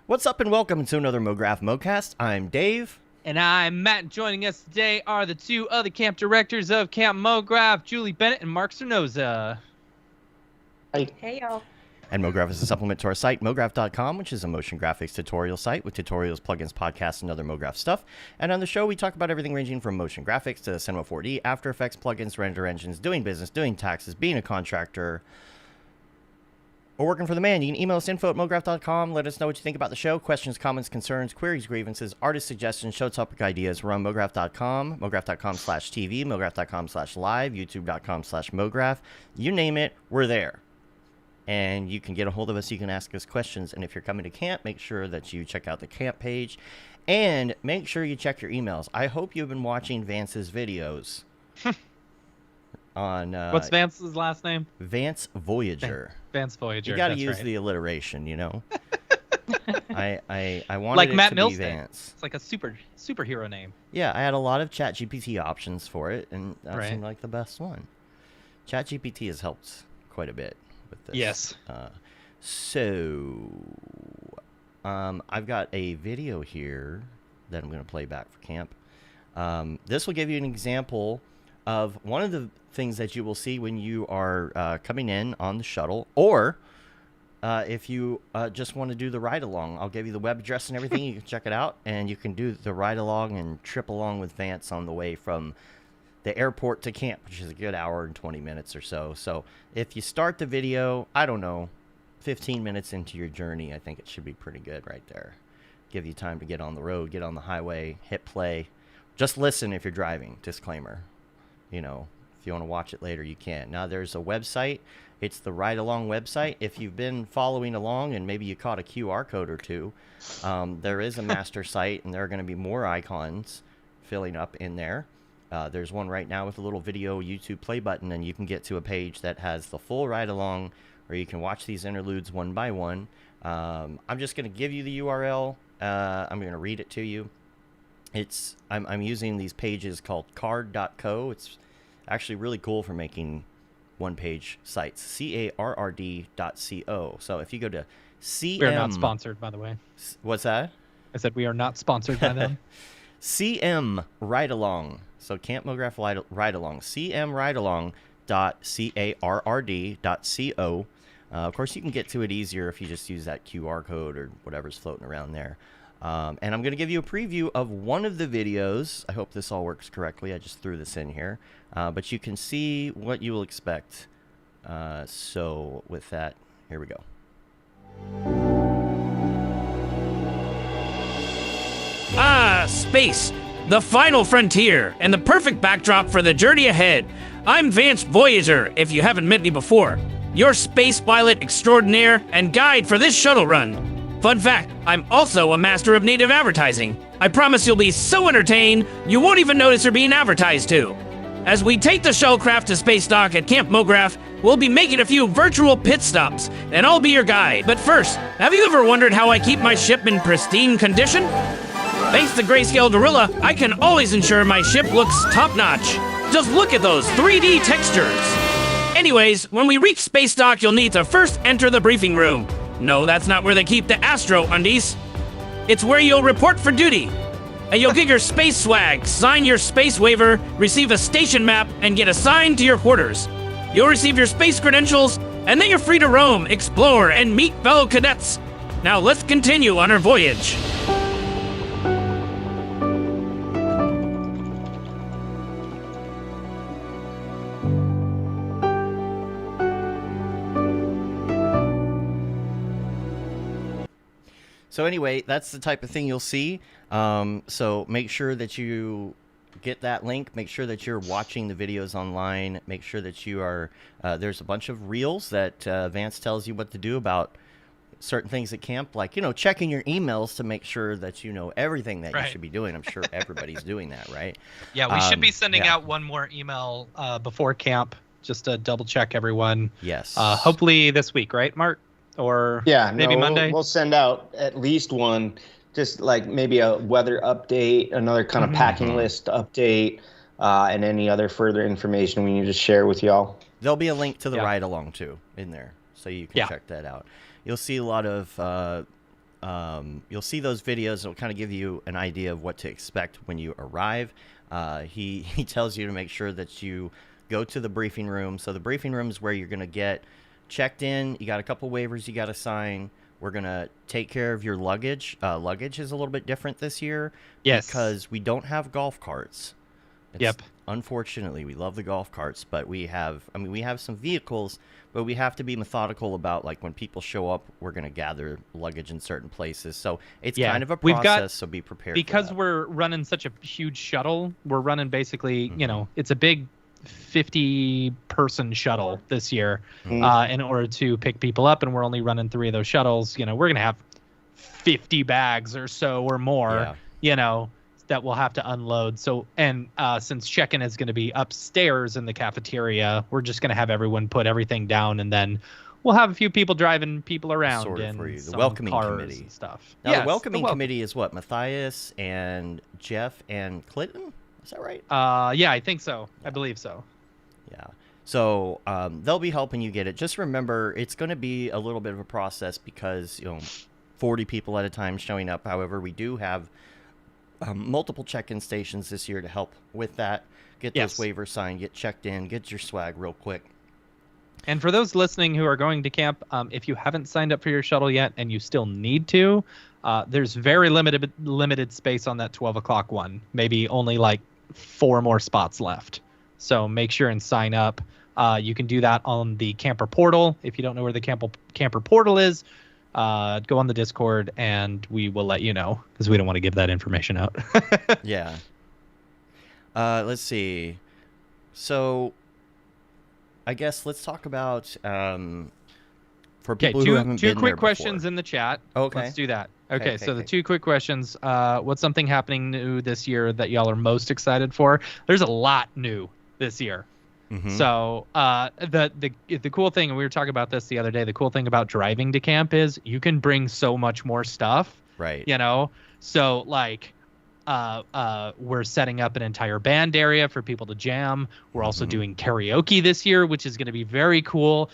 What's up and welcome to another Mograph Mocast. I'm Dave. And I'm Matt. Joining us today are the two other camp directors of Camp Mograph, Julie Bennett and Mark Cernoza. Hey, y'all. And Mograph is a supplement to our site, mograph.com, which is a motion graphics tutorial site with tutorials, plugins, podcasts, and other Mograph stuff. And on the show, we talk about everything ranging from motion graphics to Cinema 4D, After Effects, plugins, render engines, doing business, doing taxes, being a contractor, or working for the man. You can email us info@mograph.com. Let us know what you think about the show. Questions, comments, concerns, queries, grievances, artist suggestions, show topic ideas. We're on mograph.com, mograph.com/TV, mograph.com/live, youtube.com/mograph. You name it, we're there. And you can get a hold of us. You can ask us questions. And if you're coming to camp, make sure that you check out the camp page. And make sure you check your emails. I hope you've been watching Vance's videos. On What's Vance's last name? Vance Voyager. Vance Voyager. You got to use right. the alliteration, you know. I wanted like it Matt to Milstein. be Vance. It's like a superhero name. Yeah, I had a lot of ChatGPT options for it, and that Right. seemed like the best one. ChatGPT has helped quite a bit with this. Yes. I've got a video here that I'm going to play back for camp. This will give you an example of one of the things that you will see when you are coming in on the shuttle, or if you just want to do the ride along. I'll give you the web address and everything. You can check it out, and you can do the ride along and trip along with Vance on the way from the airport to camp, which is a good hour and 20 minutes or so. So if you start the video, I don't know, 15 minutes into your journey, I think it should be pretty good right there. Give you time to get on the road, get on the highway, hit play. Just listen if you're driving, disclaimer. You know, if you want to watch it later, you can. Now, there's a website. It's the Ride Along website. If you've been following along and maybe you caught a QR code or two, there is a master site, and there are going to be more icons filling up in there. There's one right now with a little video YouTube play button, and you can get to a page that has the full Ride Along, where you can watch these interludes one by one. I'm just going to give you the URL. I'm going to read it to you. I'm using these pages called card.co. It's actually really cool for making one-page sites. CARRD.co. So if you go to CM... We are not sponsored, by the way. What's that? I said we are not sponsored by them. CM Ride Along. So Camp Mograph Ride Along. CMRidealong.carrd.co. Of course, you can get to it easier if you just use that QR code or whatever's floating around there. And I'm going to give you a preview of one of the videos. I hope this all works correctly. I just threw this in here. But you can see what you will expect. So with that, here we go. Space, the final frontier, and the perfect backdrop for the journey ahead. I'm Vance Voyager, if you haven't met me before, your space pilot extraordinaire and guide for this shuttle run. Fun fact, I'm also a master of native advertising. I promise you'll be so entertained, you won't even notice you're being advertised to. As we take the shuttlecraft to space dock at Camp Mograph, we'll be making a few virtual pit stops, and I'll be your guide. But first, have you ever wondered how I keep my ship in pristine condition? Thanks to Grayscale Gorilla, I can always ensure my ship looks top-notch. Just look at those 3D textures. Anyways, when we reach space dock, you'll need to first enter the briefing room. No, that's not where they keep the Astro Undies. It's where you'll report for duty. And you'll get your space swag, sign your space waiver, receive a station map, and get assigned to your quarters. You'll receive your space credentials, and then you're free to roam, explore, and meet fellow cadets. Now let's continue on our voyage. So anyway, that's the type of thing you'll see. So make sure that you get that link. Make sure that you're watching the videos online. Make sure that you are... there's a bunch of reels that Vance tells you what to do about certain things at camp. Like, you know, checking your emails to make sure that you know everything that you should be doing. I'm sure everybody's doing that, right? Yeah, we should be sending out one more email before camp, just to double check everyone. Yes. Hopefully this week, right, Mark? Or maybe Monday? We'll send out at least one, just like maybe a weather update, another kind of packing list update, and any other further information we need to share with y'all. There'll be a link to the ride along too in there, so you can check that out. You'll see a lot of You'll see those videos. It'll kind of give you an idea of what to expect when you arrive. He tells you to make sure that you go to the briefing room. So the briefing room is where you're going to get checked in. You got a couple waivers you got to sign. We're going to take care of your luggage. Luggage is a little bit different this year. Yes. Because we don't have golf carts. Yep. Unfortunately, we love the golf carts, but we have some vehicles, but we have to be methodical about, like, when people show up, we're going to gather luggage in certain places. So it's kind of a process, so be prepared because for that. we're running such a huge shuttle. We're running basically, it's a big 50-person shuttle this year in order to pick people up, and we're only running 3 of those shuttles. We're going to have 50 bags or so or more, that we'll have to unload. So, and since check-in is going to be upstairs in the cafeteria, we're just going to have everyone put everything down, and then we'll have a few people driving people around for you. The some welcoming cars committee and stuff. Now, the welcoming committee is what? Matthias and Jeff and Clinton? Is that right? Yeah, I think so. I believe so. Yeah. So they'll be helping you get it. Just remember, it's going to be a little bit of a process because 40 people at a time showing up. However, we do have multiple check-in stations this year to help with that. Get those waivers signed, get checked in, get your swag real quick. And for those listening who are going to camp, if you haven't signed up for your shuttle yet and you still need to, there's very limited space on that 12 o'clock one. Maybe only like 4 more spots left. So make sure and sign up. You can do that on the camper portal. If you don't know where the camper portal is, go on the Discord and we will let you know, because we don't want to give that information out. Yeah. Let's see. So I guess let's talk about for people who haven't been there two quick before. questions in the chat. Okay. Let's do that. Okay, so the 2 quick questions. What's something happening new this year that y'all are most excited for? There's a lot new this year. Mm-hmm. So the cool thing, and we were talking about this the other day, the cool thing about driving to camp is you can bring so much more stuff. Right. So like we're setting up an entire band area for people to jam. We're also doing karaoke this year, which is going to be very cool.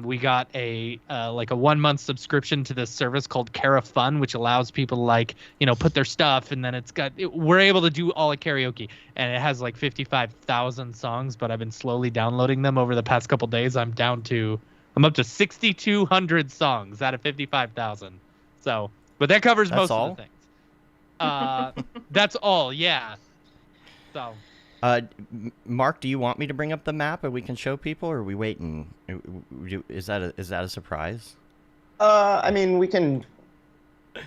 We got a 1-month subscription to this service called Cara Fun, which allows people to put their stuff, and then we're able to do all the karaoke, and it has like 55,000 songs, but I've been slowly downloading them over the past couple days. I'm up to 6,200 songs out of 55,000. So, but that covers most of the things. That's all. Yeah. So. Mark, do you want me to bring up the map and we can show people, or are we waiting? Is that a surprise? I mean, we can,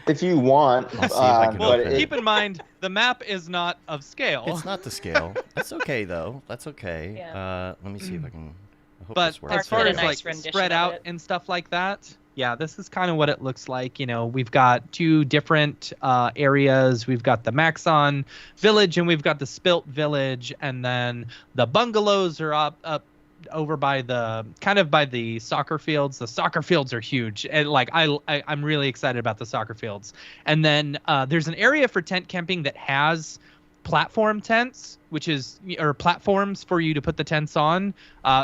if you want. I'll see if I can open it. Keep in mind, the map is not of scale. It's not to scale. That's okay, though. That's okay. Yeah. Let me see if I can. I hope But this works. as far as nice rendition spread of out it. and stuff like that, yeah, this is kind of what it looks like. We've got 2 different areas. We've got the Maxon Village and we've got the Spilt Village, and then the bungalows are up over by the soccer fields. The soccer fields are huge, and I'm really excited about the soccer fields. And then there's an area for tent camping that has platform tents, or platforms for you to put the tents on.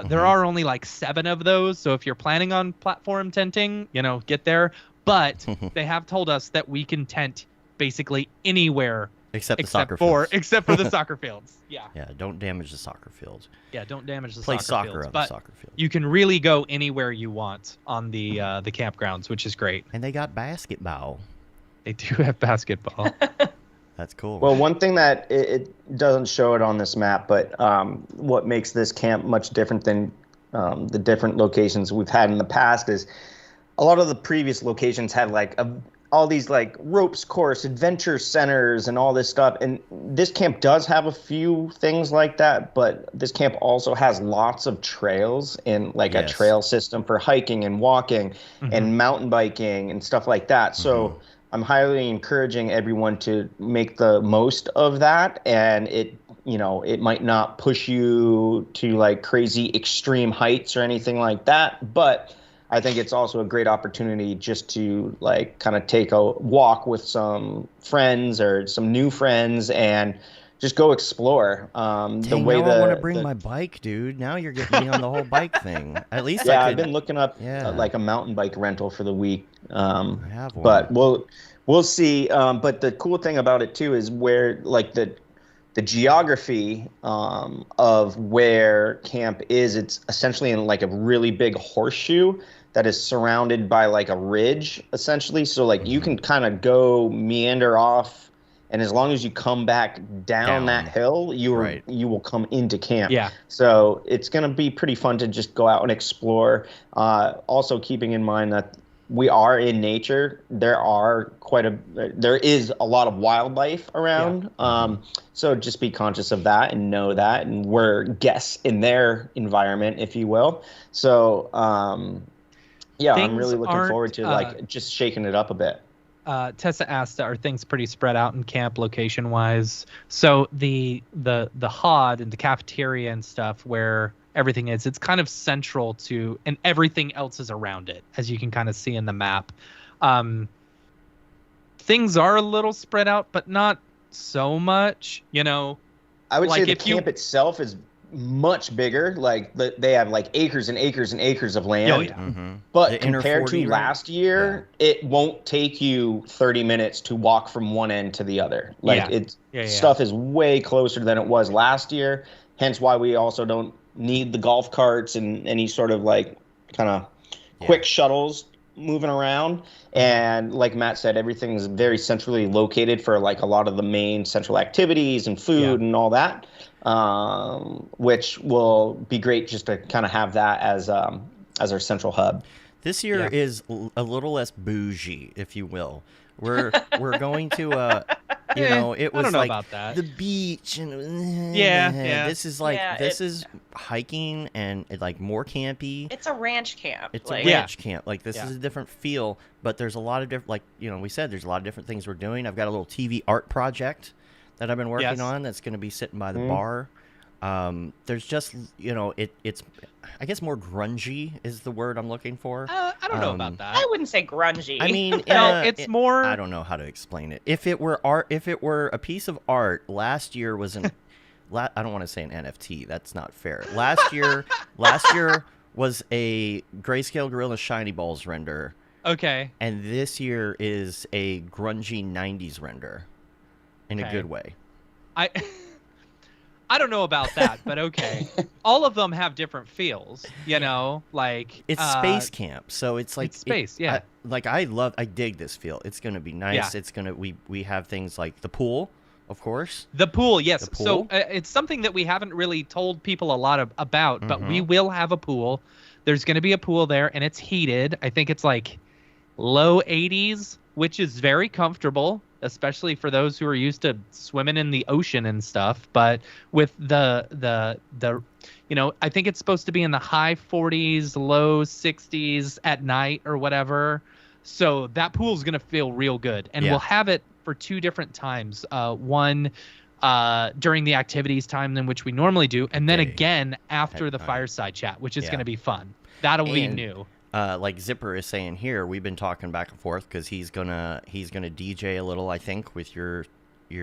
There are only like 7 of those, so if you're planning on platform tenting, get there. But they have told us that we can tent basically anywhere except for the soccer fields. Yeah. Yeah, don't damage the soccer fields. Yeah, don't damage the Play soccer soccer fields. on But the soccer field. you can really go anywhere you want on the campgrounds, which is great. And they got basketball. They do have basketball. That's cool. Well, one thing that it doesn't show it on this map, but what makes this camp much different than the different locations we've had in the past is a lot of the previous locations had all these ropes course, adventure centers, and all this stuff. And this camp does have a few things like that, but this camp also has lots of trails and a trail system for hiking and walking and mountain biking and stuff like that. So I'm highly encouraging everyone to make the most of that, and it might not push you to crazy extreme heights or anything like that, but I think it's also a great opportunity just to kind of take a walk with some friends or some new friends and just go explore. Dang, The way now I want to the, bring the my bike, dude. Now you're getting me on the whole bike thing. At least yeah, I I've could. been looking up Yeah. like a mountain bike rental for the week. I have But one. we'll see. But the cool thing about it too is where like the geography of where camp is. It's essentially in like a really big horseshoe that is surrounded by like a ridge, essentially. So like you can kind of go meander off, and as long as you come back down that Down. hill, Right. you will come into camp. Yeah. So it's gonna be pretty fun to just go out and explore. Also keeping in mind that we are in nature. There is a lot of wildlife around. So just be conscious of that and know that, and we're guests in their environment, if you will. So yeah, I'm Things really looking aren't, forward to like just shaking it up a bit. Tessa asked, "Are things pretty spread out in camp location wise?" So the HOD and the cafeteria and stuff where everything is, it's kind of central to, and everything else is around it, as you can kind of see in the map. Things are a little spread out, but not so much. I would Like, say the if you- camp itself is much bigger. Like they have like acres and acres and acres of land. Oh, yeah. Mm-hmm. But The inner compared 40, to right? last year, it won't take you 30 minutes to walk from one end to the other. Like Yeah. stuff is way closer than it was last year. Hence why we also don't need the golf carts and any sort of like kind of quick shuttles moving around. And like Matt said, everything is very centrally located for like a lot of the main central activities and food and all that, which will be great just to kind of have that as our central hub. This year is a little less bougie, if you will. We're going to it was I don't know like about that. the beach and Yeah. This is like Yeah, this is hiking and like more campy. It's a ranch camp. It's like, a ranch camp. Like this Yeah. is a different feel, but there's a lot of different, like we said, there's a lot of different things we're doing. I've got a little TV art project that I've been working Yes. on that's going to be sitting by the bar. There's just it's I guess more grungy is the word I'm looking for. I don't know about that. I wouldn't say grungy. I mean, No, it's more. I don't know how to explain it. If it were art, if it were a piece of art, last year was an. I don't want to say an NFT. That's not fair. Last year was a Grayscale Gorilla Shiny Balls render, Okay. and this year is a grungy '90s render, in a Okay. good way. I don't know about that, but okay. All of them have different feels, like It's space camp, so it's like it's space, yeah. I dig this feel. It's gonna be nice. Yeah. It's gonna we have things like the pool, of course. The pool, yes. The So pool? it's something that we haven't really told people a lot about, but Mm-hmm. we will have a pool. There's going to be a pool there, and it's heated. I think it's like low 80s, which is very comfortable, especially for those who are used to swimming in the ocean and stuff. But with the I think it's supposed to be in the high 40s, low 60s at night or whatever. So that pool's going to feel real good, and Yeah. we'll have it for two different times. One during the activities time in which we normally do, and then Okay. again after At the night. fireside chat, which is Yeah. going to be fun. That'll be And- new. Like Zipper is saying here, we've been talking back and forth because he's gonna DJ a little, I think, with your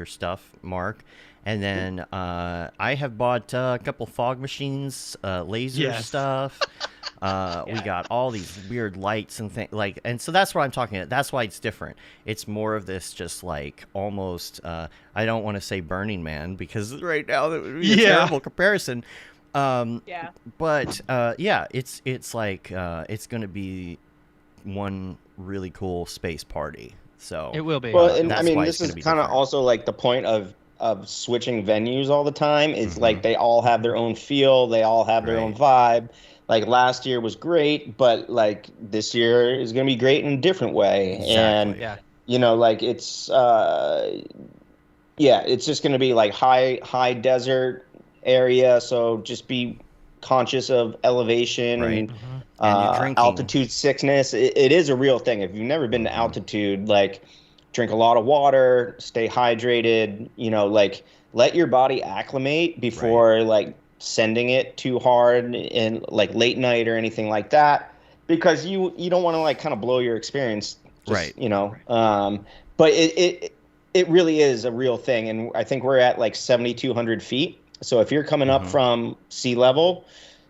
stuff, Mark. And then I have bought a couple fog machines, laser Yes. stuff. We got all these weird lights and things and so that's what I'm talking about. That's why it's different. It's more of this just like almost. I don't want to say Burning Man because right now that would be a terrible comparison. yeah. But it's like it's gonna be one really cool space party. So It will be. Well, and I that's mean, why this it's gonna is be kind of different. also like the point of switching venues all the time. It's Mm-hmm. like they all have their own feel, they all have their own vibe. Like last year was great, but like this year is going to be great in a different way. And yeah. like it's it's just going to be like high desert area, so just be conscious of elevation Right. and And you're drinking. altitude sickness. It is a real thing. If you've never been to altitude, like drink a lot of water, stay hydrated, like let your body acclimate before like sending it too hard in like late night or anything like that, because you don't want to like kind of blow your experience, just, Right. But it really is a real thing, and I think we're at like 7,200 feet. So if you're coming up from sea level,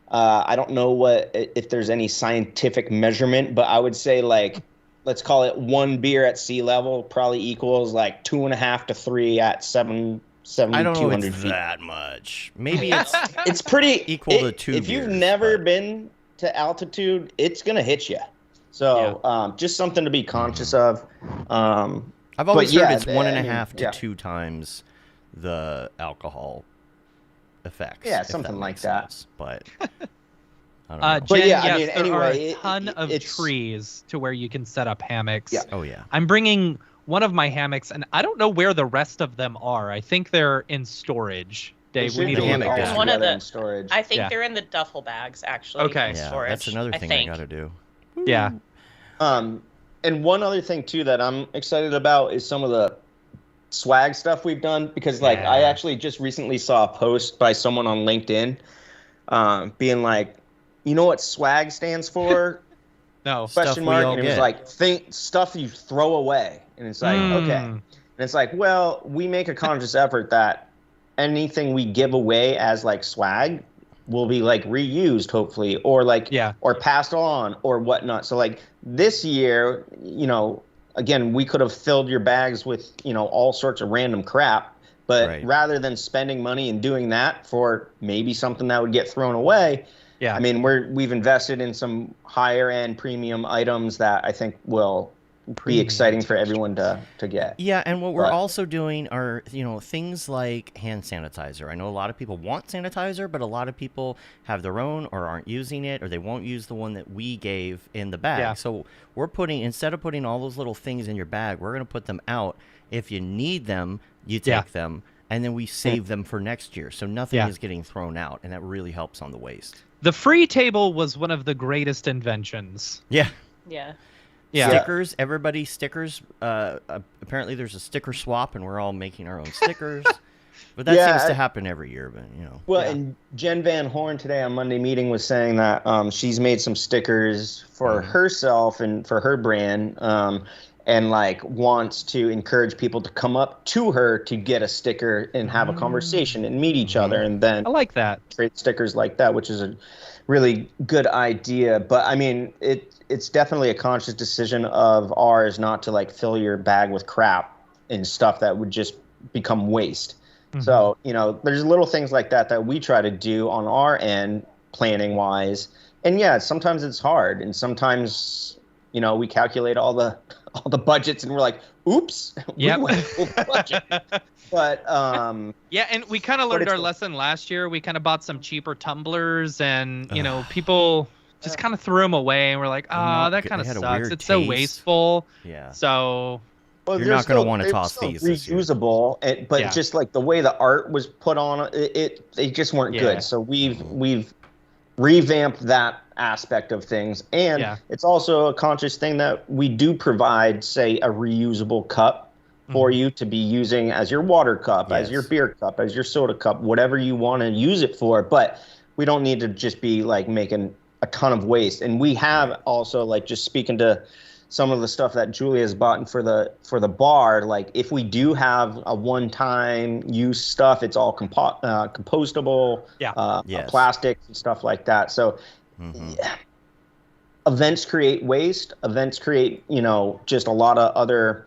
I don't know if there's any scientific measurement, but I would say like, let's call it one beer at sea level probably equals like 2.5 to 3 at 7,200 I don't know if it's feet. that much. Maybe it's It's pretty equal to 2 If you've beers, never but- been to altitude, it's gonna hit you. So just something to be conscious of. I've always but heard yeah, it's I 1.5 mean, to yeah. 2 times the alcohol effects. Yeah, if something like makes that. sense, but I don't know. But Jen, yeah, I yes, mean, there anyway, are a ton of it's- trees to where you can set up hammocks. Yeah. Oh yeah. I'm bringing one of my hammocks, and I don't know where the rest of them are. I think they're in storage. Dave, They we need should to be hammock look guy. at that. One of together the- in storage. I think Yeah. they're in the duffel bags, actually. Okay. in Yeah, storage, that's another thing I think. got to do. Yeah. And one other thing too that I'm excited about is some of the swag stuff we've done, because like I Yeah. actually just recently saw a post by someone on LinkedIn being like, you know what swag stands for? No. Stuff Question we mark. all And it was get. like stuff you throw away. And it's like, okay. And it's like, well, we make a conscious effort that anything we give away as like swag will be like reused, hopefully, or like, Yeah. or passed on or whatnot. So like this year, you know, again, we could have filled your bags with, you know, all sorts of random crap, but Right. rather than spending money and doing that for maybe something that would get thrown away, Yeah. I mean, we've invested in some higher end premium items that I think will be exciting for everyone to get. Yeah, and what we're But- also doing are, you know, things like hand sanitizer. I know a lot of people want sanitizer, but a lot of people have their own or aren't using it, or they won't use the one that we gave in the bag. Yeah. So we're putting, instead of putting all those little things in your bag, we're going to put them out. If you need them, you take Yeah. them, and then we save them for next year. So nothing Yeah. is getting thrown out, and that really helps on the waste. The free table was one of the greatest inventions. Yeah. Yeah. Yeah. Stickers, everybody stickers. Apparently there's a sticker swap, and we're all making our own stickers. But that Yeah, seems to happen every year, but, you know. Well, Yeah. and Jen Van Horn today on Monday meeting was saying that she's made some stickers for herself and for her brand, and like wants to encourage people to come up to her to get a sticker and have a conversation and meet each other, and then I like that. create stickers like that, which is a really good idea. But I mean, it's definitely a conscious decision of ours not to like fill your bag with crap and stuff that would just become waste. So, you know, there's little things like that that we try to do on our end, planning wise. And yeah, sometimes it's hard, and sometimes, you know, we calculate all the budgets and we're like, oops, Yep. we went full budget. But Yeah, and we kind of learned it's- our lesson last year. We kind of bought some cheaper tumblers, and you know, people just kind of threw them away, and we're like, not oh, that good. kind of They had a sucks. weird It's so taste. wasteful. Yeah. So well, You're they're not gonna still- wanna they're toss still these this year. reusable, but Yeah. just like the way the art was put on it, they just weren't Yeah. good. So we've revamped that aspect of things, and Yeah. it's also a conscious thing that we do provide, say, a reusable cup for you to be using as your water cup, as your Yes. beer cup, as your soda cup, whatever you want to use it for. But we don't need to just be like making a ton of waste. And we have also, like, just speaking to some of the stuff that Julia's bought for the bar, like if we do have a one-time use stuff, it's all compostable, Yeah. Yes. plastics and stuff like that. So events create waste. Events create, you know, just a lot of other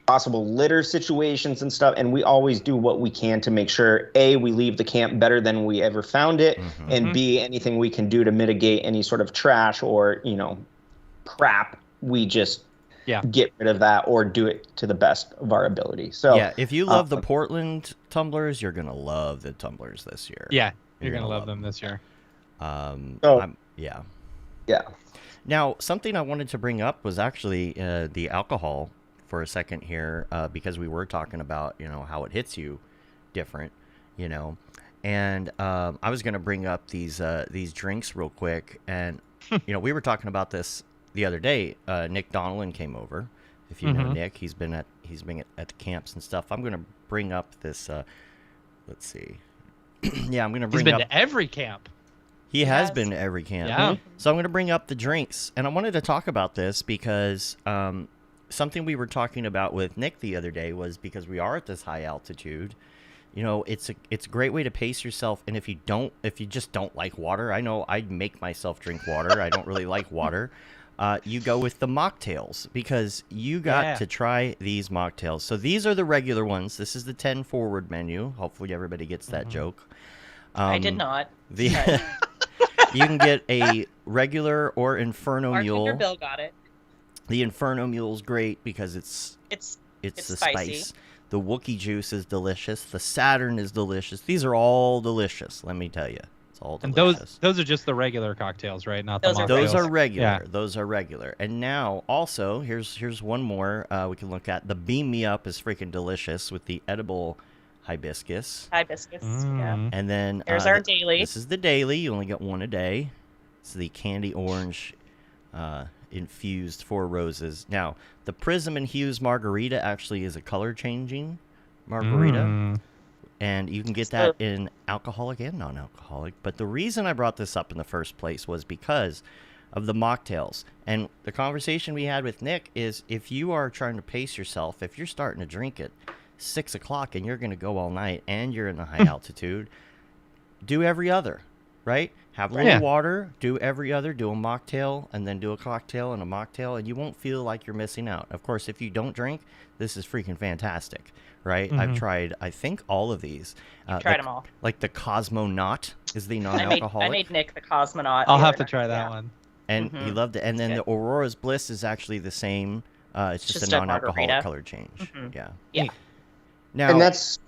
possible litter situations and stuff. And we always do what we can to make sure, A, we leave the camp better than we ever found it, and B, anything we can do to mitigate any sort of trash or, you know, crap, we just get rid of that or do it to the best of our ability. So Yeah, if you love the Portland tumblers, you're gonna love the tumblers this year. yeah, You're you're gonna gonna love them this year. Yeah. yeah. Now, something I wanted to bring up was actually the alcohol for a second here, because we were talking about, you know, how it hits you different, you know, and I was gonna bring up these drinks real quick, and you know, we were talking about this the other day. Nick Donnellan came over. If you know Nick, he's been at the camps and stuff. I'm gonna bring up this. Let's see. Yeah, I'm gonna He's bring been up. to every camp. He has been to every camp. Yeah. So I'm going to bring up the drinks. And I wanted to talk about this because something we were talking about with Nick the other day was because we are at this high altitude. You know, it's a great way to pace yourself. And if you just don't like water, I know I make myself drink water. I don't really like water. You go with the mocktails because you got to try these mocktails. So these are the regular ones. This is the 10 forward menu. Hopefully everybody gets that joke. I did not. You can get a regular or Inferno Bartender Mule. Bill got it. The Inferno Mule's great because it's the spicy. spice. The Wookiee juice is delicious. The Saturn is delicious. These are all delicious, let me tell you. It's all delicious. And those are just the regular cocktails, right? Not the Those are mocktails. Those are regular. Yeah. Those are regular. And now, also, here's one more we can look at. The Beam Me Up is freaking delicious with the edible hibiscus. Hibiscus. Yeah. And then There's our daily. This is the daily. You only get one a day. It's the candy orange infused 4 roses. Now, the Prism and Hues margarita actually is a color changing margarita. And you can get that in alcoholic and non-alcoholic. But the reason I brought this up in the first place was because of the mocktails. And the conversation we had with Nick is if you are trying to pace yourself, if you're starting to drink at 6 o'clock and you're going to go all night and you're in the high altitude, do every other, right? Have a little water, do every other, do a mocktail, and then do a cocktail and a mocktail, and you won't feel like you're missing out. Of course, if you don't drink, this is freaking fantastic, right? I've tried, I think, all of these. Tried them all. Like the Cosmonaut is the non-alcoholic. I made Nick the Cosmonaut. I'll have to try that one. And he loved it. And then the Aurora's Bliss is actually the same. It's just a non-alcoholic margarita. color change. Yeah. Yeah. Now, And that's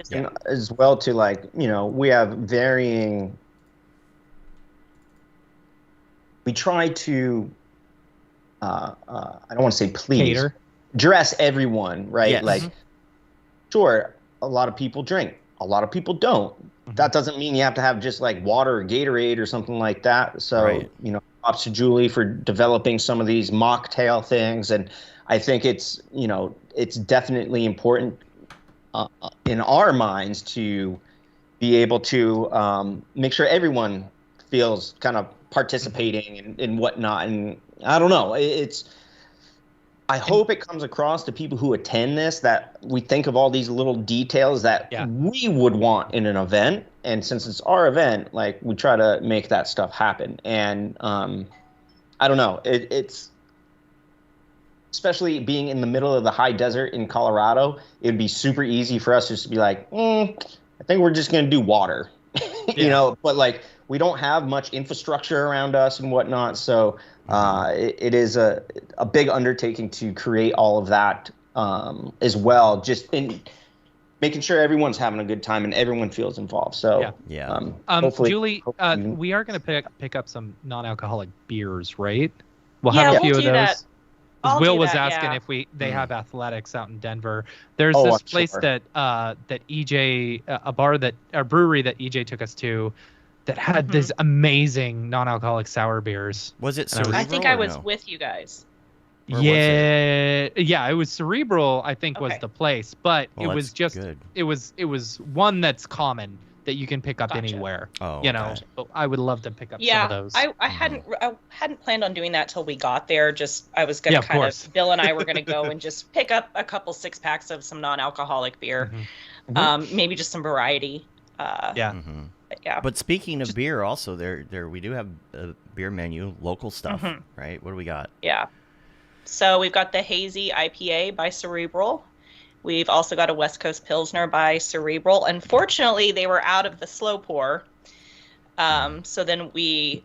as well to, like, you know, we have varying. We try to, I don't want to say please, Cater. dress everyone, right? Yes. Like, sure, a lot of people drink, a lot of people don't. That doesn't mean you have to have just like water or Gatorade or something like that. So, you know, props to Julie for developing some of these mocktail things. And I think it's, you know, it's definitely important in our minds to be able to make sure everyone feels kind of participating and whatnot. And I don't know, I hope it comes across to people who attend this that we think of all these little details that we would want in an event. And since it's our event, like, we try to make that stuff happen. And I don't know, it's especially being in the middle of the high desert in Colorado, it'd be super easy for us just to be like, I think we're just going to do water, you know, but like, we don't have much infrastructure around us and whatnot. So it is a big undertaking to create all of that as well, just in making sure everyone's having a good time and everyone feels involved. So hopefully, Julie, we are going to pick up some non-alcoholic beers, right? We'll have Yeah, a few we'll of do those. that. I'll Will do was that, asking yeah. if they have athletics out in Denver. There's Oh, this I'm place sure. that EJ, a brewery that EJ took us to, that had this amazing non-alcoholic sour beers. was it And Cerebral? I think I or was no? with you guys. Where was it? Yeah, it was Cerebral, I think, was Okay. the place, but Well, it was that's just good. it was one that's common that you can pick up Gotcha. anywhere. Oh, You know, okay. so I would love to pick up Yeah, some of those. I hadn't planned on doing that till we got there. Just I was gonna Yeah, of kind course. of Bill and I were gonna go and just pick up a couple 6-packs of some non-alcoholic beer, maybe just some variety. Yeah. But yeah. But speaking of beer, also there we do have a beer menu, local stuff, right? What do we got? Yeah. So we've got the Hazy IPA by Cerebral. We've also got a West Coast Pilsner by Cerebral. Unfortunately, they were out of the slow pour. So then the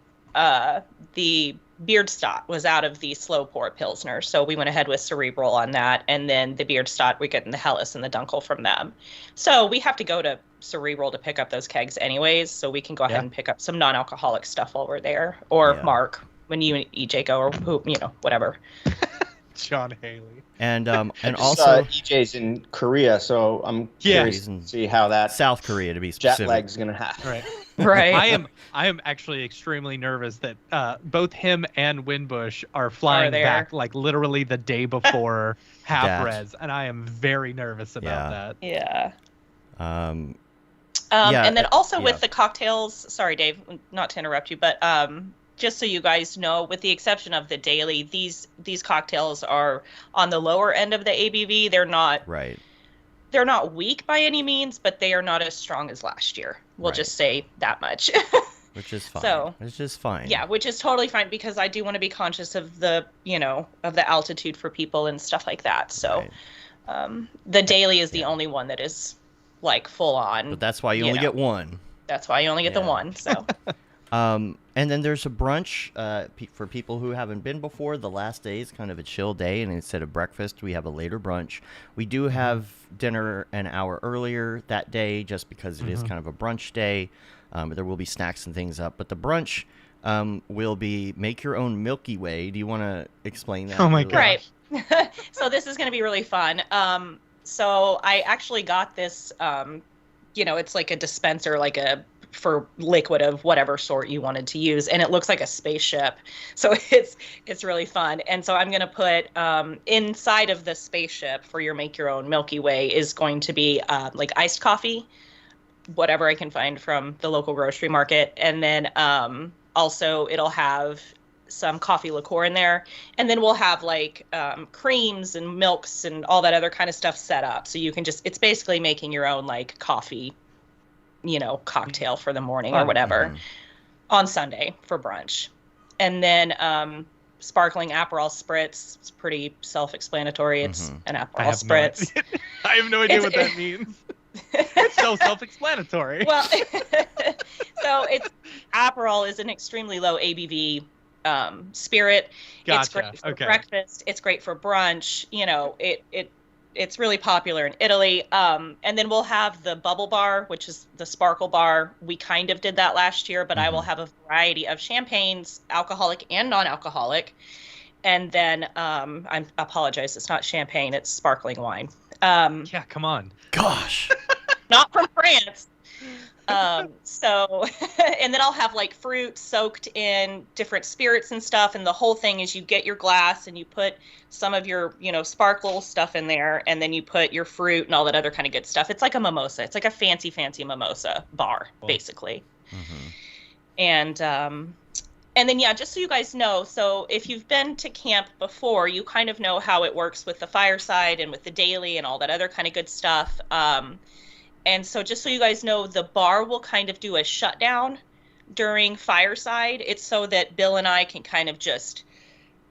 Beard Stot was out of the slow pour Pilsner. So we went ahead with Cerebral on that. And then the Beard Stot, we're getting the Helles and the Dunkel from them. So we have to go to Cerebral to pick up those kegs anyways. So we can go ahead and pick up some non-alcoholic stuff while we're there. Or Mark, when you and EJ go, or who, you know, whatever. John Haley. And just, also EJ's in Korea, so I'm curious He's in to see how that South Korea to be jet specific. lag's gonna happen. Right. Right. I am actually extremely nervous that both him and Winbush are flying there. back like literally the day before half That. res, and I am very nervous about that. Yeah. Yeah, And then also yeah. with the cocktails, sorry, Dave, not to interrupt you, but just so you guys know, with the exception of the daily, these cocktails are on the lower end of the ABV. Right. They're not weak by any means, but they are not as strong as last year. We'll Right. just say that much. Which is fine. So, which is fine. yeah, which is totally fine because I do want to be conscious of the, of the altitude for people and stuff like that. So, Right. the daily is the only one that is like full on. But that's why you only get one. That's why you only get the Yeah. one. So, And then there's a brunch for people who haven't been before. The last day is kind of a chill day, and instead of breakfast, we have a later brunch. We do have dinner an hour earlier that day just because it is kind of a brunch day. There will be snacks and things up, but the brunch will be make your own Milky Way. Do you want to explain that? Oh my really? God. right. So this is going to be really fun. So I actually got this, it's like a dispenser, for liquid of whatever sort you wanted to use, and it looks like a spaceship. So it's really fun. And so I'm going to put inside of the spaceship for your make your own Milky Way is going to be like iced coffee, whatever I can find from the local grocery market. And then also it'll have some coffee liqueur in there. And then we'll have like creams and milks and all that other kind of stuff set up. So you can it's basically making your own like coffee, cocktail for the morning or whatever on Sunday for brunch. And then sparkling Aperol spritz. It's pretty self-explanatory. It's an Aperol spritz. I have no idea what that means. It's so self-explanatory. Well, so Aperol is an extremely low ABV spirit. Gotcha. It's great for breakfast. It's great for brunch. It's really popular in Italy. And then we'll have the bubble bar, which is the sparkle bar. We kind of did that last year, but I will have a variety of champagnes, alcoholic and non-alcoholic. And then I apologize, it's not champagne, it's sparkling wine. Yeah, come on. Gosh. Not from France. And then I'll have like fruit soaked in different spirits and stuff. And the whole thing is you get your glass and you put some of your, sparkle stuff in there. And then you put your fruit and all that other kind of good stuff. It's like a mimosa. It's like a fancy mimosa bar, basically. And then, yeah, just so you guys know, so if you've been to camp before, you kind of know how it works with the fireside and with the daily and all that other kind of good stuff. And so just so you guys know, the bar will kind of do a shutdown during fireside. It's so that Bill and I can kind of just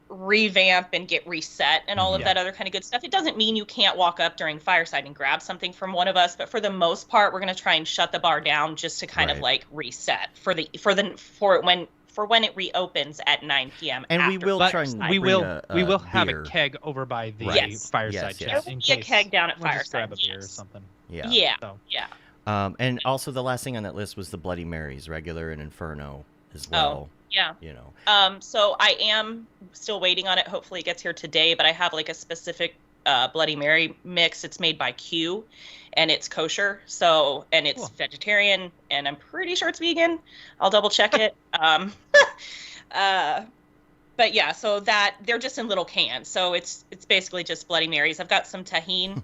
revamp and get reset and all of that other kind of good stuff. It doesn't mean you can't walk up during fireside and grab something from one of us, but for the most part, we're going to try and shut the bar down just to kind of like reset for when it reopens at 9 p.m. And we will try and we will have beer. a keg over by the fireside. Yes. There will be a keg down at we'll just fireside. grab a beer or something. Yeah. Yeah. So. Yeah. And also the last thing on that list was the Bloody Marys, regular and Inferno as well. Yeah. So I am still waiting on it. Hopefully it gets here today, but I have like a specific Bloody Mary mix. It's made by Q and it's kosher. So, and it's vegetarian and I'm pretty sure it's vegan. I'll double check it. But yeah, so that they're just in little cans. So it's basically just Bloody Marys. I've got some tahine,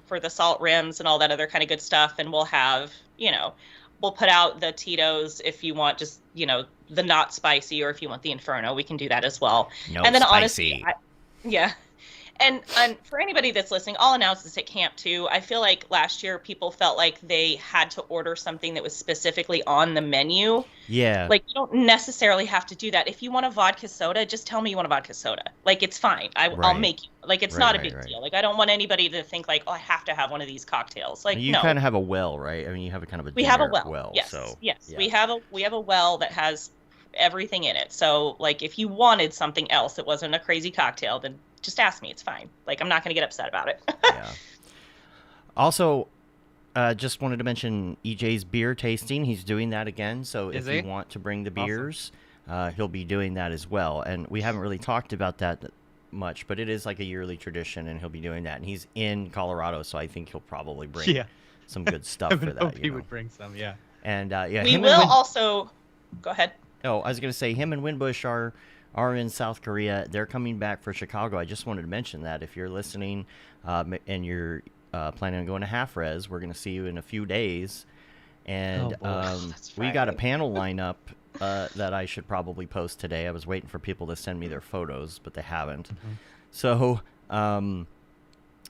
for the salt rims and all that other kind of good stuff. And we'll have, we'll put out the Tito's if you want just, the not spicy, or if you want the Inferno, we can do that as well. No and then spicy. Honestly, And for anybody that's listening, I'll announce this at camp too. I feel like last year people felt like they had to order something that was specifically on the menu. Yeah. Like you don't necessarily have to do that. If you want a vodka soda, just tell me you want a vodka soda. Like it's fine. I'll make you. Like it's not a big deal. Like I don't want anybody to think like, oh, I have to have one of these cocktails. Like you kind of have a well, right? I mean, you have a kind of a we have a well. Yes. So, yes. yeah. We have a well that has everything in it. So like if you wanted something else that wasn't a crazy cocktail, then just ask me. It's fine. Like, I'm not going to get upset about it. Yeah. Also, just wanted to mention EJ's beer tasting. He's doing that again. So if you want to bring the beers, he'll be doing that as well. And we haven't really talked about that much, but it is like a yearly tradition, and he'll be doing that. And he's in Colorado, so I think he'll probably bring some good stuff for that. I hope he would bring some, yeah. And we will also go ahead. Oh, I was going to say him and Winbush are in South Korea. They're coming back for Chicago. I just wanted to mention that if you're listening and you're planning on going to Half Res, we're going to see you in a few days. And Oh, boy. That's we got a right. panel lineup that I should probably post today. I was waiting for people to send me their photos, but they haven't. So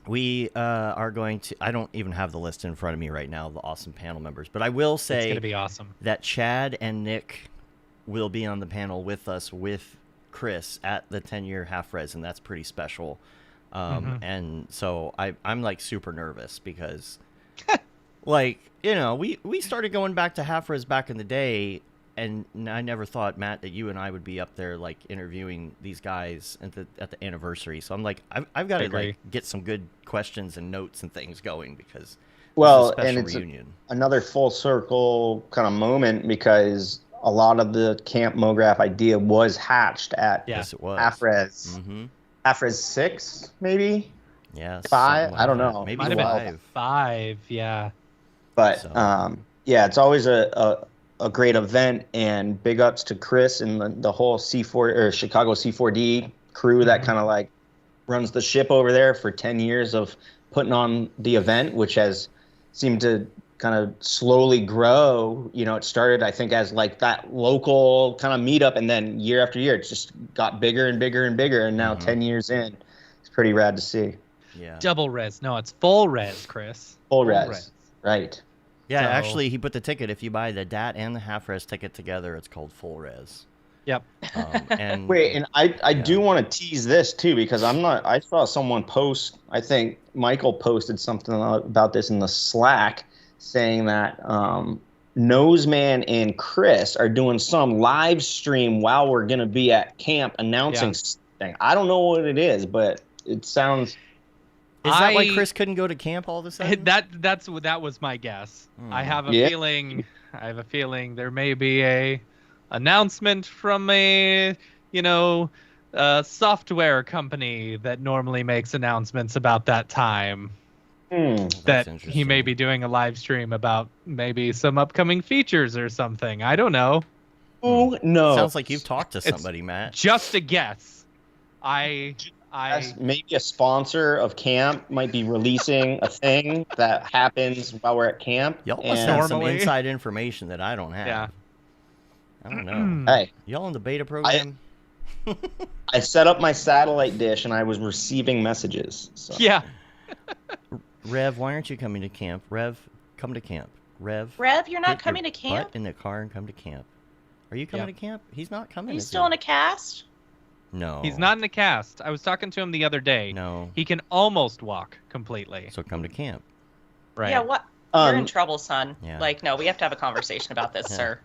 we are going to. I don't even have the list in front of me right now, the awesome panel members. But I will It's say gonna be awesome. that Chad and Nick will be on the panel with us with Chris at the 10-year half res, and that's pretty special. And so I'm like super nervous because, like, you know, we started going back to half res back in the day, and I never thought, Matt, that you and I would be up there like interviewing these guys at the anniversary. So I'm like, I've got to agree. like get some good questions and notes and things going because Well, this is a and special it's reunion. another full circle kind of moment because a lot of the Camp Mograph idea was hatched at Yeah. Yes, it was. half-res. Mm-hmm. Half-res 6, maybe? Yeah, 5? something I don't that. know. Maybe Might have been 5. 5. Yeah. But So- yeah, it's always a great event, and big ups to Chris and the whole C4 or Chicago C4D crew that kind of like runs the ship over there for 10 years of putting on the event, which has seemed to kind of slowly grow. You know, it started, I think, as like that local kind of meetup, and then year after year, it just got bigger and bigger and bigger. And now 10 years in, it's pretty rad to see. Yeah. Double res. No, it's full res, Chris. Full res. Right. Yeah, So- actually, he put the ticket. If you buy the DAT and the half res ticket together, it's called full res. Yep. And Wait, and I do want to tease this too because I saw someone post, I think Michael posted something about this in the Slack saying that Noseman and Chris are doing some live stream while we're going to be at camp announcing something. I don't know what it is, but it sounds... is that why I- Chris couldn't go to camp all of a sudden? That was my guess. I have a Yeah. feeling. I have a feeling there may be a announcement from a software company that normally makes announcements about that time. That's That he may interesting. be doing a live stream about maybe some upcoming features or something. I don't know. Oh, no. Sounds like you've talked to It's- somebody, Matt. Just a guess. I Maybe a sponsor of camp might be releasing a thing that happens while we're at camp. Y'all must and- have some Normally- inside information that I don't have. Yeah. I don't know. Hey, Y'all in the beta program? I set up my satellite dish and I was receiving messages. So. yeah. Rev, why aren't you coming to camp? Rev, come to camp. Rev, Rev, you're not get your coming to camp? butt in the car and come to camp. Are you coming Yeah. to camp? He's not coming. Are you is still he? in a cast? No. He's not in the cast. I was talking to him the other day. No. He can almost walk completely. So come to camp. Right. Yeah, what? You're in Um, trouble, son. Yeah. Like, no, we have to have a conversation about this, Yeah. sir.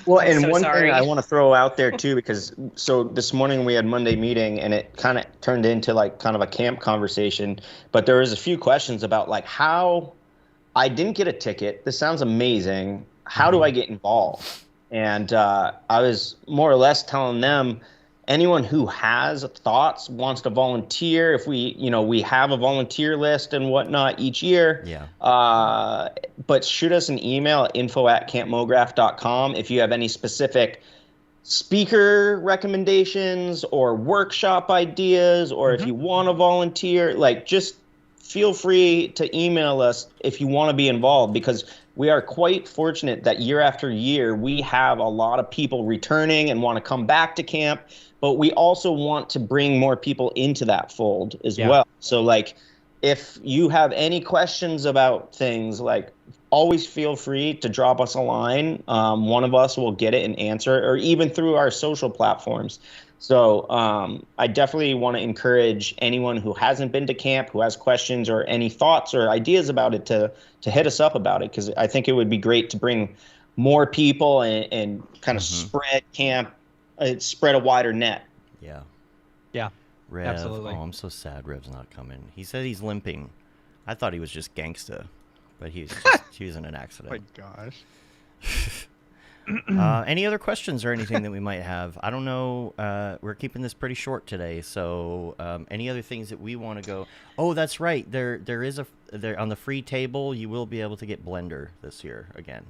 Well, I'm and so one sorry. thing I want to throw out there too, because so this morning we had Monday meeting and it kind of turned into like kind of a camp conversation, but there was a few questions about like how I didn't get a ticket. This sounds amazing. How do I get involved? And I was more or less telling them anyone who has thoughts, wants to volunteer, if we have a volunteer list and whatnot each year. Yeah. But shoot us an email at info@campmograph.com if you have any specific speaker recommendations or workshop ideas, or if you want to volunteer, like just feel free to email us if you want to be involved, because we are quite fortunate that year after year we have a lot of people returning and want to come back to camp, but we also want to bring more people into that fold as well. So like if you have any questions about things, like always feel free to drop us a line. One of us will get it and answer it, or even through our social platforms. So I definitely want to encourage anyone who hasn't been to camp, who has questions or any thoughts or ideas about it, to hit us up about it, because I think it would be great to bring more people and kind of spread camp, spread a wider net. Yeah. Yeah. Rev. Absolutely. Oh, I'm so sad Rev's not coming. He said he's limping. I thought he was just gangsta, but he was in an accident. gosh. Any other questions or anything that we might have? I don't know. We're keeping this pretty short today, so any other things that we want to go? Oh, that's right. There is there on the free table. You will be able to get Blender this year again.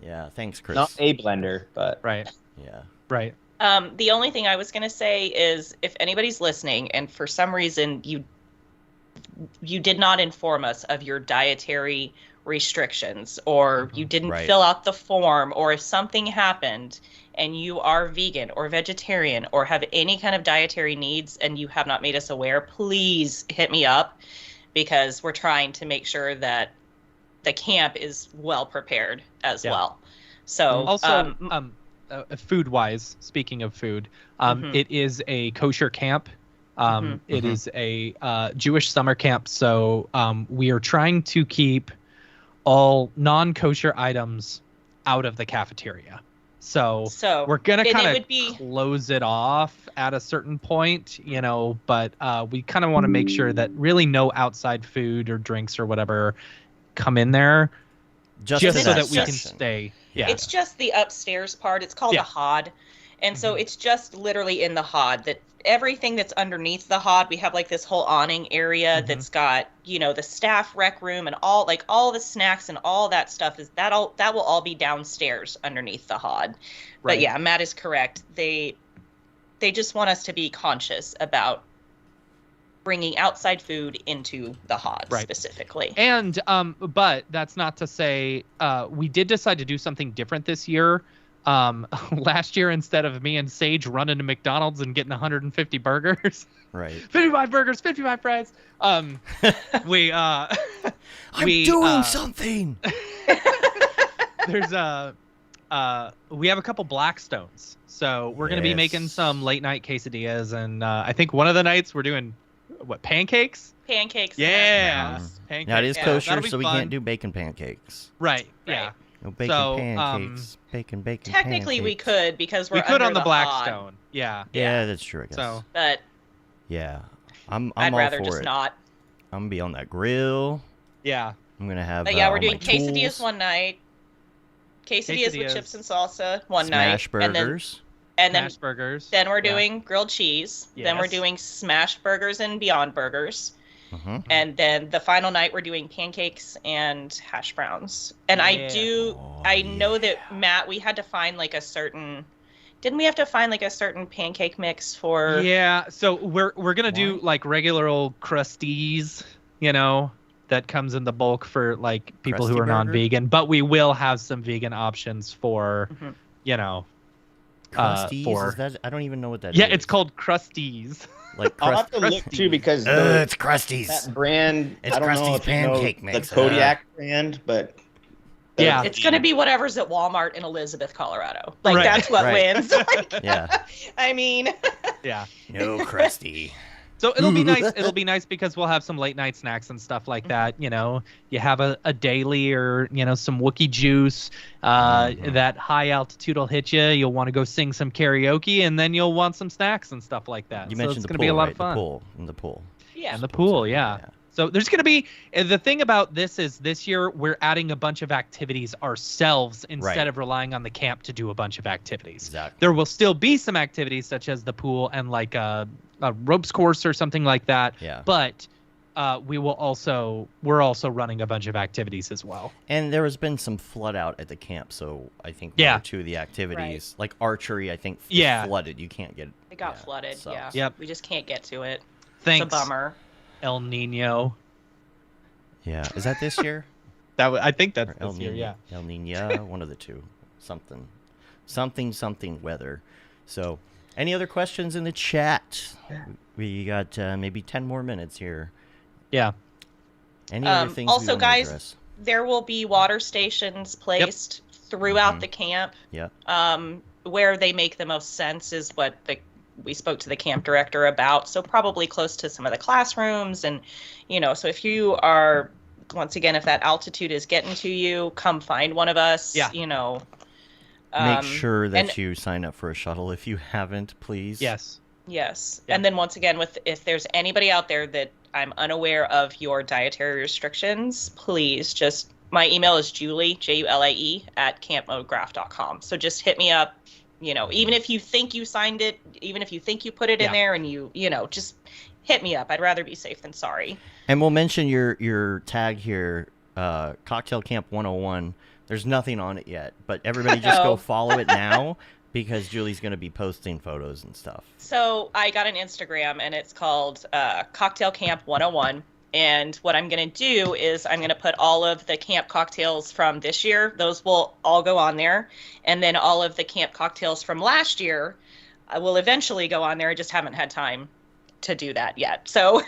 Yeah. Thanks, Chris. Not a blender, but Right. Yeah. Right. The only thing I was going to say is if anybody's listening and for some reason you did not inform us of your dietary restrictions, or you didn't Right. fill out the form, or if something happened and you are vegan or vegetarian or have any kind of dietary needs and you have not made us aware, please hit me up, because we're trying to make sure that the camp is well prepared as well. So Also, food wise, speaking of food, it is a kosher camp. It is a Jewish summer camp. So we are trying to keep all non-kosher items out of the cafeteria. So we're going to kind of close it off at a certain point, you know, but we kind of want to make sure that really no outside food or drinks or whatever come in there just so that we can stay. Yeah. It's just the upstairs part. It's called the hod. And so it's just literally in the hod, that everything that's underneath the hod, we have like this whole awning area that's got, you know, the staff rec room and all the snacks and all that stuff that will all be downstairs underneath the hod. Right. But yeah, Matt is correct. They just want us to be conscious about bringing outside food into the hod specifically. And but that's not to say we did decide to do something different this year. Last year, instead of me and Sage running to McDonald's and getting 150 burgers, 55 burgers, 55 fries, we I'm doing something. There's we have a couple Blackstones, so we're gonna be making some late night quesadillas, and I think one of the nights we're doing pancakes. Pancakes. Yeah. Pancakes. Now it is kosher, so we can't do bacon pancakes. Right. Yeah. No bacon pancakes. Bacon technically pancakes. We could, because we're we could under on the Blackstone. hod. Yeah. Yeah, that's true, I guess. So, but yeah, I'm I'd all rather for just it. not. I'm gonna be on that grill. Yeah. I'm gonna have. But yeah, we're all doing my quesadillas tools. one night. Quesadillas with chips and salsa one Smash night. burgers. And then Smash burgers. Then we're doing grilled cheese. Then we're Yes. doing smash burgers and Beyond Burgers. Mhm. And then the final night we're doing pancakes and hash browns. And I know that Matt, we had to find like a certain. Didn't we have to find like a certain pancake mix for? Yeah. So we're gonna do like regular old crusties, you know, that comes in the bulk for like people who Krusty are burger? non-vegan, but we will have some vegan options for, you know, Crusties? for. Is that? I don't even know what that is. Yeah, it's called crusties. Like I'll have to look too, because it's Krusty's. that brand. It's I don't know Krusty's if you know pancake the mix. Kodiak brand, but Yeah. It's gonna be whatever's at Walmart in Elizabeth, Colorado. Like Right. that's what Right. wins. Like, Yeah. I mean. Yeah. No Krusty. So it'll be nice. It'll be nice because we'll have some late night snacks and stuff like that. You know, you have a daily or, you know, some Wookiee juice. That high altitude will hit you. You'll want to go sing some karaoke, and then you'll want some snacks and stuff like that. You so mentioned it's the going pool, to be a lot right? of fun. The pool. In the pool. Yeah. And the pool, yeah. So there's going to be the thing about this is this year we're adding a bunch of activities ourselves instead of relying on the camp to do a bunch of activities. Exactly. There will still be some activities such as the pool and like a ropes course or something like that. Yeah. But we're also running a bunch of activities as well. And there has been some flood out at the camp, so I think one or two of the activities, like archery, I think is flooded. You can't get. It got flooded. So. Yeah. Yep. We just can't get to it. Thanks. It's a bummer. El Nino. Yeah. Is that this year? I think that's El this year. Nino, Yeah. El Nino, one of the two. Something weather. So, any other questions in the chat? We got maybe 10 more minutes here. Yeah. Any other things also, we want guys, to address? there will be water stations placed throughout the camp. Yeah. Where they make the most sense is what we spoke to the camp director about. So probably close to some of the classrooms, and so if you are, once again, if that altitude is getting to you, come find one of us. Yeah. Make sure that you sign up for a shuttle if you haven't, please. Yes. Yes. Yeah. And then once again, if there's anybody out there that I'm unaware of your dietary restrictions, please just, my email is Julie, Julae, @campmograph.com. So just hit me up, even if you think you signed it, even if you think you put it in there, and just hit me up. I'd rather be safe than sorry. And we'll mention your tag here, Cocktail Camp 101. There's nothing on it yet, but everybody just go follow it now, because Julie's going to be posting photos and stuff. So I got an Instagram, and it's called Cocktail Camp 101, And what I'm going to do is I'm going to put all of the camp cocktails from this year. Those will all go on there. And then all of the camp cocktails from last year will eventually go on there. I just haven't had time to do that yet. So,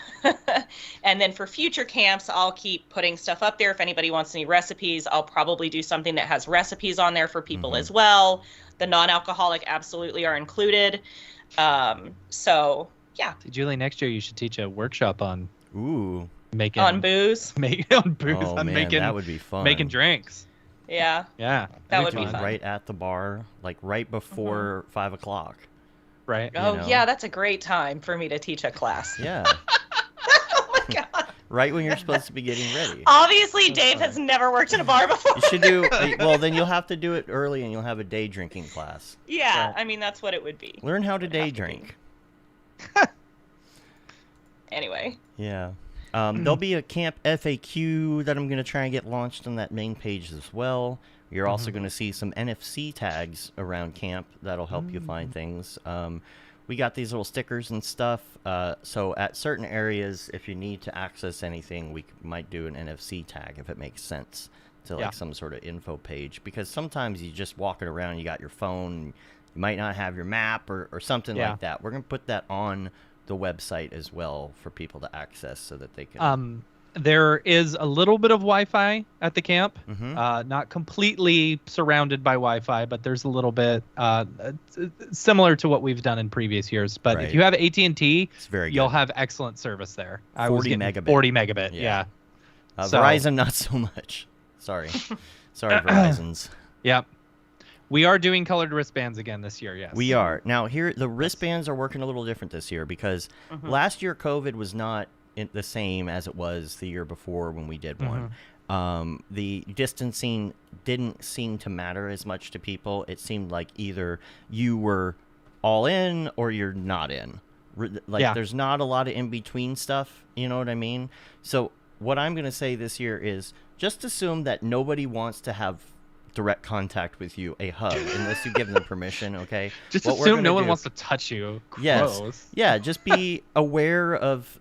and then for future camps, I'll keep putting stuff up there. If anybody wants any recipes, I'll probably do something that has recipes on there for people as well. The non-alcoholic absolutely are included. So yeah. Julie, next year you should teach a workshop on making on booze. on booze. Oh on man, making, that would be fun. making drinks. Yeah. Yeah. That would be fun. fun. Right at the bar, like right before 5 o'clock. Right. Oh, know. yeah, that's a great time for me to teach a class. Yeah. Oh, my God. Right when you're supposed to be getting ready. Obviously, Dave has never worked in a bar before. You should do, well, then you'll have to do it early and you'll have a day drinking class. Yeah, Right. I mean, that's what it would be. Learn how to It'd day have to be. drink. Anyway. Yeah. There'll be a camp FAQ that I'm going to try and get launched on that main page as well. You're also going to see some NFC tags around camp that'll help you find things. We got these little stickers and stuff. So at certain areas, if you need to access anything, we might do an NFC tag if it makes sense to like some sort of info page. Because sometimes you just walking around, you got your phone, you might not have your map or something like that. We're going to put that on the website as well for people to access so that they can... There is a little bit of Wi-Fi at the camp, not completely surrounded by Wi-Fi, but there's a little bit similar to what we've done in previous years. But if you have AT&T, It's very good. you'll have excellent service there. 40 megabit. 40 megabit, Yeah. yeah. So- Verizon, not so much. Sorry. Sorry, Verizon's. Yep. We are doing colored wristbands again this year, yes. We are. Now, here, the wristbands are working a little different this year because last year COVID was not the same as it was the year before when we did one. The distancing didn't seem to matter as much to people. It seemed like either you were all in or you're not in. There's not a lot of in-between stuff, you know what I mean? So what I'm going to say this year is just assume that nobody wants to have direct contact with you, a hug, unless you give them permission, okay? Just What we're assume gonna no one do- wants to touch you. Yes. Gross. Yeah, just be aware of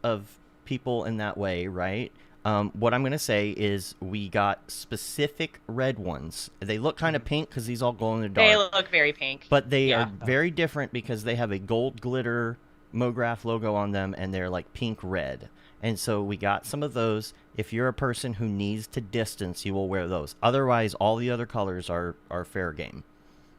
people in that way, right? What I'm going to say is we got specific red ones. They look kind of pink because these all glow in the dark. They look very pink. But they Yeah. are very different because they have a gold glitter Mograph logo on them and they're like pink red. And so we got some of those. If you're a person who needs to distance, you will wear those. Otherwise, all the other colors are fair game.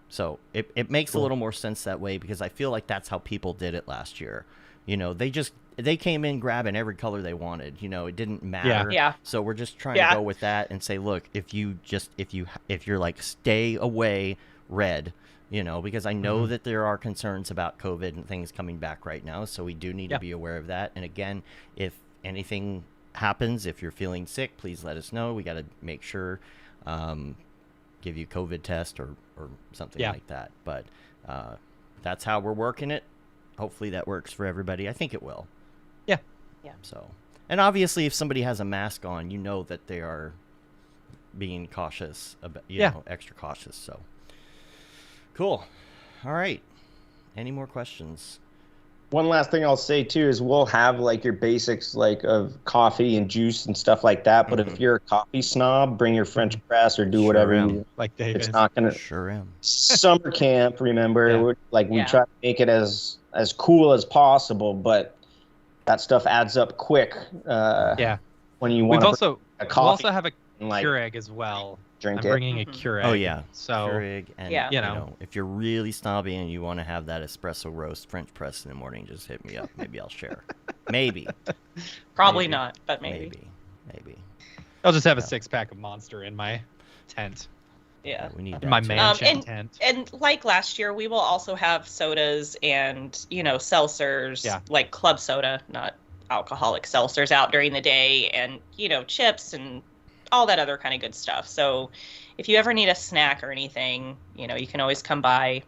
So it makes a little more sense that way because I feel like that's how people did it last year. You know, they came in grabbing every color they wanted. You know, it didn't matter. Yeah. So we're just trying to go with that and say, look, if you're like stay away red, you know, because I know that there are concerns about COVID and things coming back right now. So we do need to be aware of that. And again, if anything happens, if you're feeling sick, please let us know. We got to make sure, give you COVID test or something like that. But that's how we're working it. Hopefully that works for everybody. I think it will. Yeah. Yeah. So, and obviously if somebody has a mask on, you know that they are being cautious, about, you know, extra cautious. So cool. All right. Any more questions? One last thing I'll say too is we'll have like your basics like of coffee and juice and stuff like that. But if you're a coffee snob, bring your French press or do whatever. am. Like David. It's not gonna. Sure am. Summer camp, remember? We try to make it as cool as possible, but that stuff adds up quick. When you want We've also a we coffee, also have a and, like, Keurig as well. drink I'm it. bringing a Keurig. Oh yeah. So Keurig and Yeah. you know, if you're really snobby and you want to have that espresso roast French press in the morning, just hit me up. Maybe I'll share. Maybe. Probably Maybe. not, but maybe. Maybe. I'll just have a 6-pack of Monster in my tent, Yeah. We need in my that too. mansion tent. And like last year, we will also have sodas and, you know, seltzers, like club soda, not alcoholic seltzers out during the day, and, you know, chips and all that other kind of good stuff. So if you ever need a snack or anything, you know, you can always come by.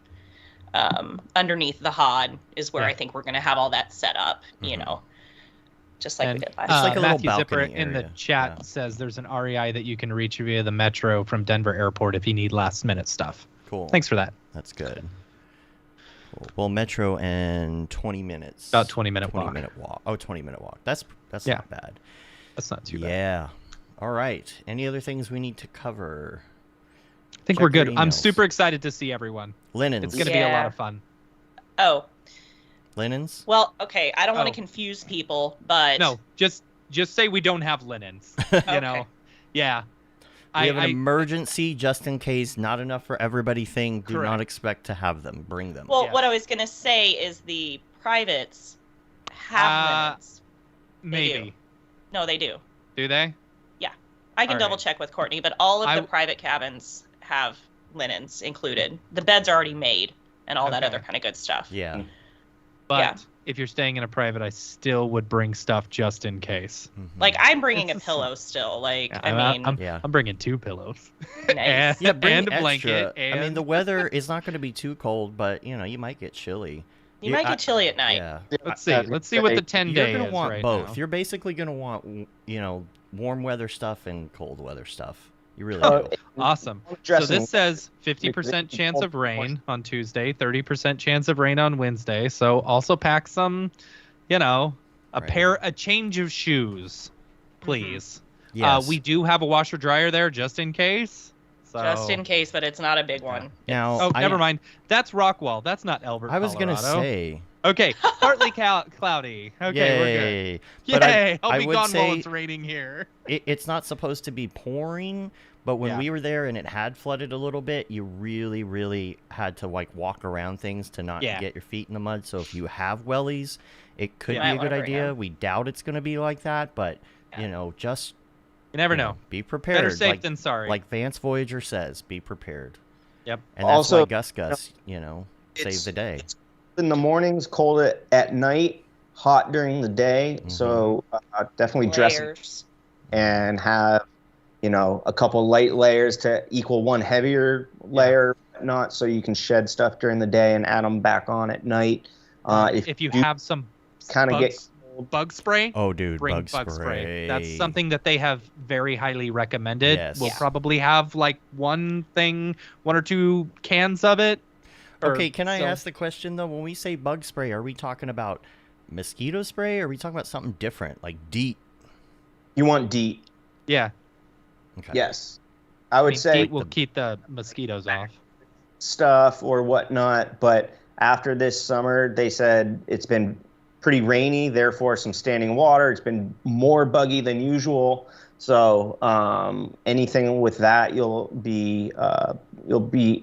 Underneath the hod is where I think we're going to have all that set up, you know, just like we did last It's like year. a little Matthew Zipper balcony in the area. chat Yeah. says there's an REI that you can reach via the metro from Denver Airport if you need last minute stuff. Cool. Thanks for that. That's good. Cool. Well, metro and 20 minutes. About 20-minute walk. 20-minute walk. Oh, 20-minute walk. That's Yeah. not bad. That's not too bad. Yeah. All right. Any other things we need to cover? I think Check we're good. your I'm emails. super excited to see everyone. Linens. It's going to be a lot Yeah. of fun. Oh, Linens? well, okay. I don't want Oh. to confuse people, but No, just say we don't have linens. You know, yeah. We have an emergency just in case, not enough for everybody thing. Do not Correct. expect to have them. Bring them. Well, Yeah. what I was gonna say is the privates have linens. Maybe. No, they do. Do they? I can All double right. check with Courtney, but all of I- the private cabins have linens included. The bed's already made and all that Okay. other kind of good stuff. Yeah. But Yeah. if you're staying in a private, I still would bring stuff just in case. Mhm. Like I'm bringing It's a the pillow still. Like Yeah, I mean, Yeah. I'm bringing 2 pillows. nice. Yeah, bring and a extra. blanket. I mean, and- the weather is not going to be too cold, but you might get chilly. You might get chilly at night. Yeah. Let's see. Let's see what the 10 You're day gonna is want right both. now. You're basically gonna want warm weather stuff and cold weather stuff. You really Oh, do. Awesome. So dressing. this says 50% chance of rain on Tuesday, 30% chance of rain on Wednesday. So also pack some, a Right. a change of shoes, please. Yes. We do have a washer dryer there just in case. So. Just in case, but it's not a big one. Now, Oh, never mind. That's Rockwall. That's not Elbert. I was gonna Colorado. say. Okay, partly cloudy. Okay, we're good. Yay. But Yay! I I'll be would gone while say it's raining here. it's not supposed to be pouring, but when Yeah. we were there and it had flooded a little bit, you really, really had to walk around things to not Yeah. get your feet in the mud. So if you have wellies, it could Yeah. be a Might good wanna bring idea. them. We doubt it's going to be like that, but just You never know. be prepared. Better safe like, than sorry. Like Vance Voyager says, be prepared. Yep. And that's Also, why Gus, save it's- the day. It's in the mornings, cold at night, hot during the day. Mhm. So definitely dress Layers. and have a couple light layers to equal one heavier layer, not so you can shed stuff during the day and add them back on at night. If you have some kind of get bug spray, Oh, dude, bring bug bug spray. spray. That's something that they have very highly recommended. Yes. We'll Yeah. probably have like one or two cans of it. Okay, can I ask the question though? When we say bug spray, are we talking about mosquito spray? Or are we talking about something different, like DEET? you want DEET. Yeah. Okay. Yes, I would say we'll keep the mosquitoes off. stuff or whatnot, but after this summer, they said it's been pretty rainy, therefore some standing water. It's been more buggy than usual. So anything with that, you'll be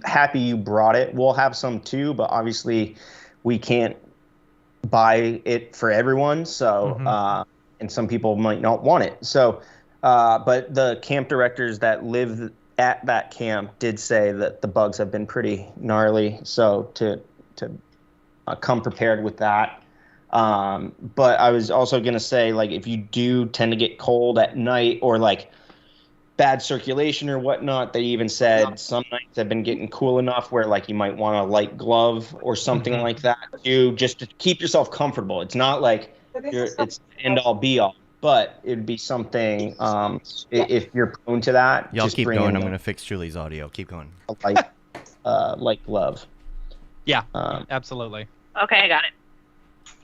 happy you brought it. We'll have some too, but obviously we can't buy it for everyone. So and some people might not want it. So, but the camp directors that live at that camp did say that the bugs have been pretty gnarly. So to come prepared with that. But I was also going to say, like, if you do tend to get cold at night or like bad circulation or whatnot, they even said some nights have been getting cool enough where like you might want a light glove or something like that too, just to keep yourself comfortable. It's not like it's end all be all, but it'd be something if you're prone to that. Y'all just keep bring going. in I'm going to fix Julie's audio. Keep going. a light glove. Yeah, absolutely. Okay, I got it.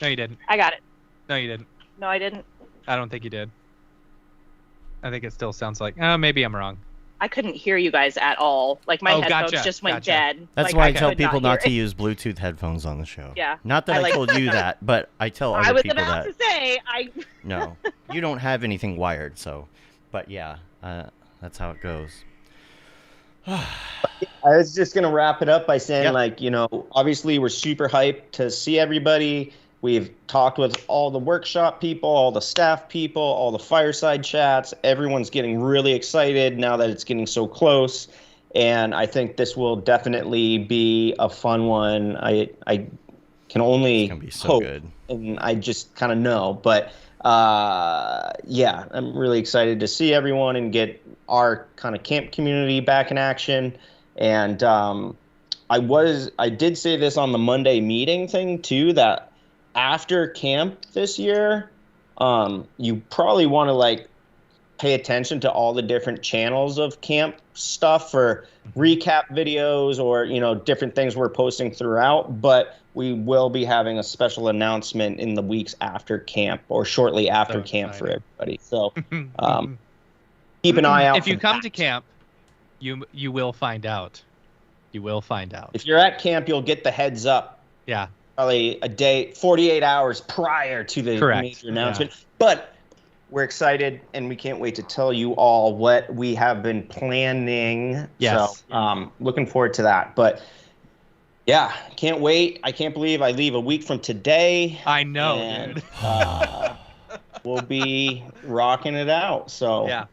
No, you didn't. I got it. No, you didn't. No, I didn't. I don't think you did. I think it still sounds like. Maybe I'm wrong. I couldn't hear you guys at all. Like my headphones just went dead. That's Like, why I could tell people not to hear it. use Bluetooth headphones on the show. Yeah. Not that I told you that, but I tell other I was people about that. to say No, you don't have anything wired, so. But yeah, that's how it goes. I was just going to wrap it up by saying, Yep. Obviously we're super hyped to see everybody. We've talked with all the workshop people, all the staff people, all the fireside chats. Everyone's getting really excited now that it's getting so close. And I think this will definitely be a fun one. I can only It's going to be so hope, good. and I just kind of know. But yeah, I'm really excited to see everyone and get our kind of camp community back in action. And I did say this on the Monday meeting thing too, that after camp this year, you probably want to pay attention to all the different channels of camp stuff for recap videos or, different things we're posting throughout. But we will be having a special announcement in the weeks after camp or shortly after camp for everybody. So keep an eye out. If you come to camp, you will find out. You will find out. If you're at camp, you'll get the heads up. Yeah. Probably a day, 48 hours prior to the major announcement. Yeah. But we're excited, and we can't wait to tell you all what we have been planning. Yes. So looking forward to that. But, yeah, can't wait. I can't believe I leave a week from today. I know, and, dude. We'll be rocking it out. So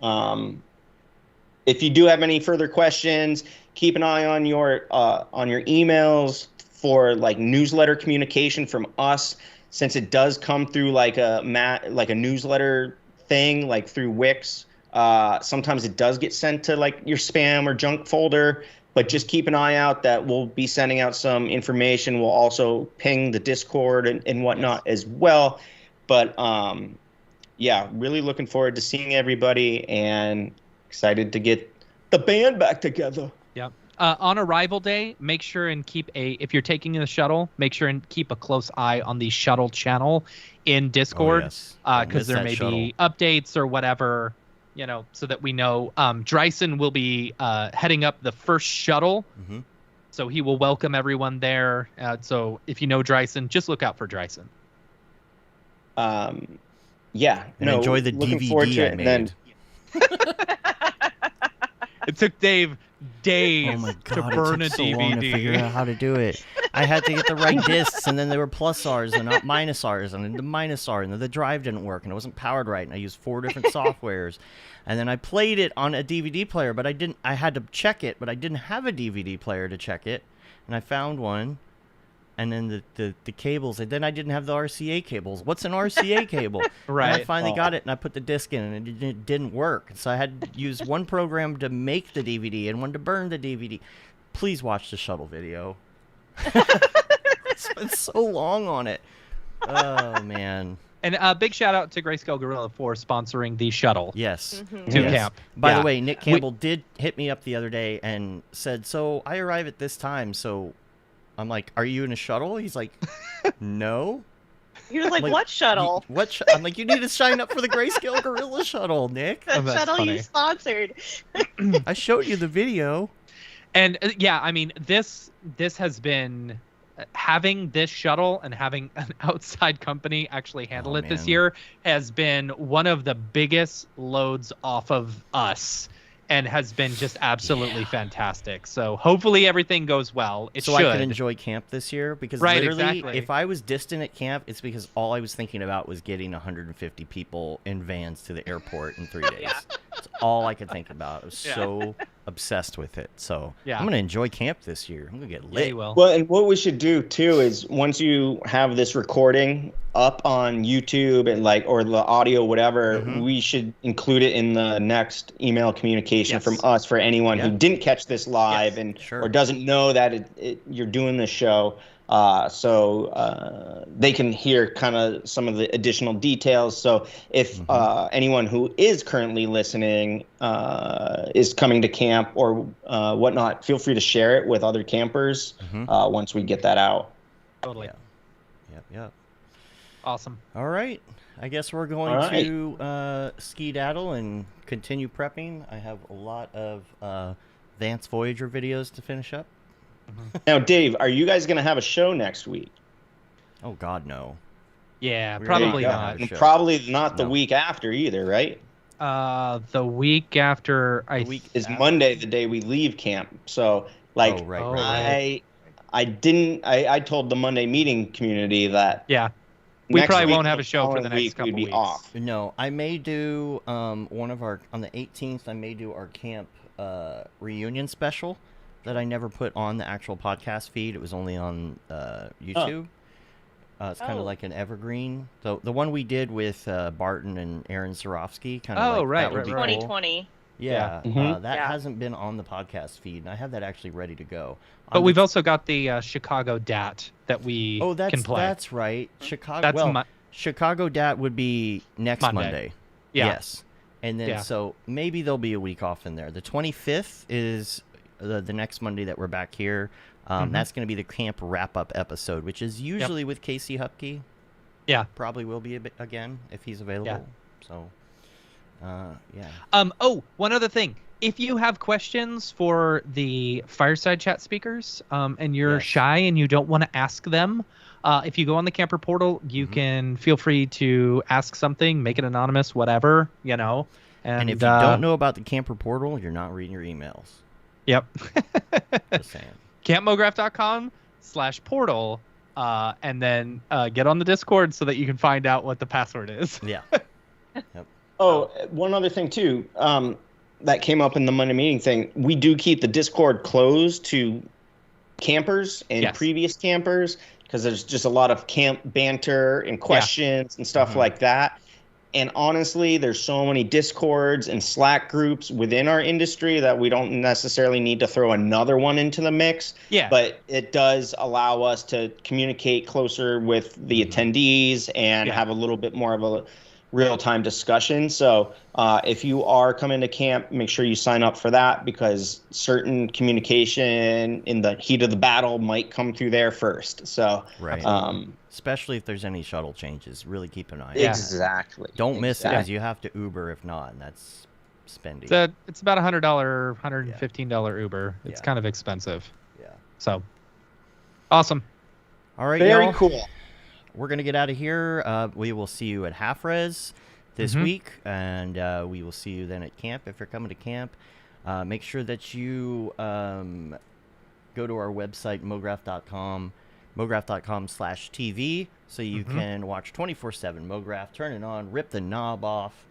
if you do have any further questions, keep an eye on your emails for like newsletter communication from us, since it does come through like a newsletter thing, like through Wix. Sometimes it does get sent to like your spam or junk folder, but just keep an eye out that we'll be sending out some information. We'll also ping the Discord and whatnot as well. But really looking forward to seeing everybody and excited to get the band back together. Yeah. On arrival day, make sure and if you're taking the shuttle, make sure and keep a close eye on the shuttle channel in Discord, because there may be updates or whatever, so that we know. Dryson will be heading up the first shuttle, so he will welcome everyone there. So if you know Dryson, just look out for Dryson. Enjoy the DVD I made. It took Dave days to burn it took so DVD. Long to figure out how to do it. I had to get the right discs, and then there were plus R's and not minus R's, and then the minus R, and then the drive didn't work, and it wasn't powered right, and I used 4 different softwares. And then I played it on a DVD player, but I had to check it, but I didn't have a DVD player to check it, and I found one. And then the cables, and then I didn't have the RCA cables. What's an RCA cable? Right. And I finally got it, and I put the disc in, and it didn't work. So I had to use one program to make the DVD and one to burn the DVD. Please watch the shuttle video. I spent so long on it. Oh, man. And a big shout out to Grayscale Gorilla for sponsoring the shuttle. Yes. To camp. By the way, Nick Campbell did hit me up the other day and said, so I arrive at this time, so... I'm like, are you in a shuttle? He's like, no. You're like, what shuttle? I'm like, you need to sign up for the Grayscale Gorilla shuttle, Nick. The shuttle funny. You sponsored. I showed you the video. And I mean, this has been having this shuttle and having an outside company actually handle it this year has been one of the biggest loads off of us. And has been just absolutely fantastic. So hopefully everything goes well. It should. I can enjoy camp this year, because literally, if I was distant at camp, it's because all I was thinking about was getting 150 people in vans to the airport in 3 days. That's all I could think about. I was so obsessed with it. So I'm going to enjoy camp this year. I'm going to get lit. Yeah, you will. Well, and what we should do too is once you have this recording up on YouTube and or the audio, whatever, we should include it in the next email communication from us for anyone who didn't catch this live or doesn't know that you're doing this show. So they can hear kind of some of the additional details. So if anyone who is currently listening is coming to camp or whatnot, feel free to share it with other campers once we get that out. Totally. Yep. Awesome. All right. I guess we're going to skedaddle and continue prepping. I have a lot of Vance Voyager videos to finish up. Now, Dave, are you guys going to have a show next week? Oh, God, no. Yeah, probably not. And probably not the week after either, right? The week after is Monday, the day we leave camp. So, I told the Monday meeting community that we probably won't have a show for the next couple weeks. Off. No, I may do one of our on the 18th. I may do our camp reunion special that I never put on the actual podcast feed. It was only on YouTube. It's kind of like an evergreen. So the one we did with Barton and Aaron Zarofsky, kind of right. 2020. Yeah, that hasn't been on the podcast feed, and I have that actually ready to go. But we've also got the Chicago DAT that we can play. That's right. Chicago DAT would be next Monday. Yeah. Yes. And then so maybe there'll be a week off in there. The 25th is the next Monday that we're back here. That's going to be the camp wrap-up episode, which is usually with Casey Hupke. Yeah. Probably will be again if he's available. Yeah. So, yeah. Oh, one other thing. If you have questions for the Fireside Chat speakers, and you're shy and you don't want to ask them, if you go on the camper portal, you can feel free to ask something, make it anonymous, whatever, you know. And if you don't know about the camper portal, you're not reading your emails. Yep. Just saying. campmograph.com/portal, and then get on the Discord so that you can find out what the password is. Yeah. Yep. Oh, one other thing too. That came up in the Monday meeting thing. We do keep the Discord closed to campers and previous campers because there's just a lot of camp banter and questions and stuff like that. And honestly, there's so many Discords and Slack groups within our industry that we don't necessarily need to throw another one into the mix. Yeah. But it does allow us to communicate closer with the attendees and have a little bit more of a real-time discussion. So if you are coming to camp, make sure you sign up for that because certain communication in the heat of the battle might come through there first. So especially if there's any shuttle changes, really keep an eye on exactly. it. Don't miss it because you have to Uber if not, and that's spendy. It's about $100, $115 Uber. It's kind of expensive. Yeah. So awesome. All right, Very y'all. cool. We're going to get out of here. We will see you at Half Res this week, and we will see you then at camp if you're coming to camp. Make sure that you go to our website, mograph.com, mograph.com/TV, so you can watch 24/7 Mograph. Turn it on, rip the knob off.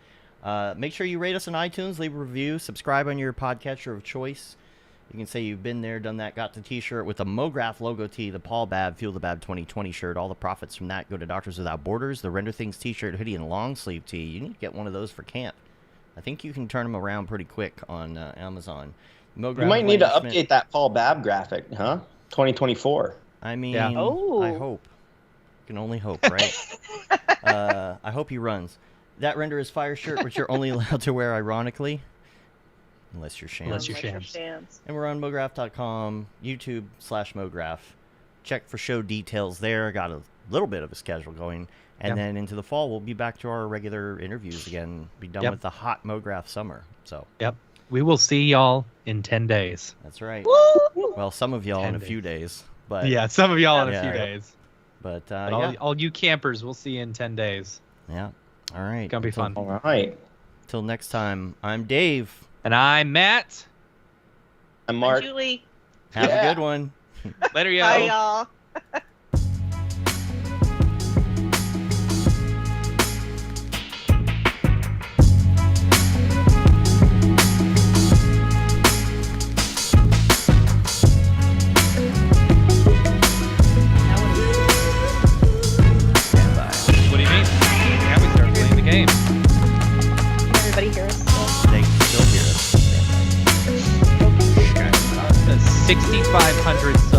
Make sure you rate us on iTunes, leave a review, subscribe on your podcatcher of choice. You can say you've been there, done that, got the T-shirt with the Mograph logo tee, the Paul Babb, Fuel the Bab 2020 shirt. All the profits from that go to Doctors Without Borders, the Render Things T-shirt, hoodie, and long sleeve tee. You need to get one of those for camp. I think you can turn them around pretty quick on Amazon. Mograph, you might need to update that Paul Babb graphic, huh? 2024. I mean, I hope. You can only hope, right? I hope he runs. That Render is Fire shirt, which you're only allowed to wear, ironically. Unless you're Shams. And we're on mograph.com, YouTube/Mograph. Check for show details there. Got a little bit of a schedule going. And then into the fall, we'll be back to our regular interviews again. Be done with the hot Mograph summer. So. Yep. We will see y'all in 10 days. That's right. Well, some of y'all in a few days. But yeah, some of y'all in a few days. But, all you campers, we'll see you in 10 days. Yeah. All right. It's going to be fun. All right. Till next time, I'm Dave. And I'm Matt. I'm Mark. I'm Julie. Have a good one. Later, y'all. Bye, y'all. What do you mean? Yeah, we start playing the game. Everybody hear us? They can still hear us. The 6,500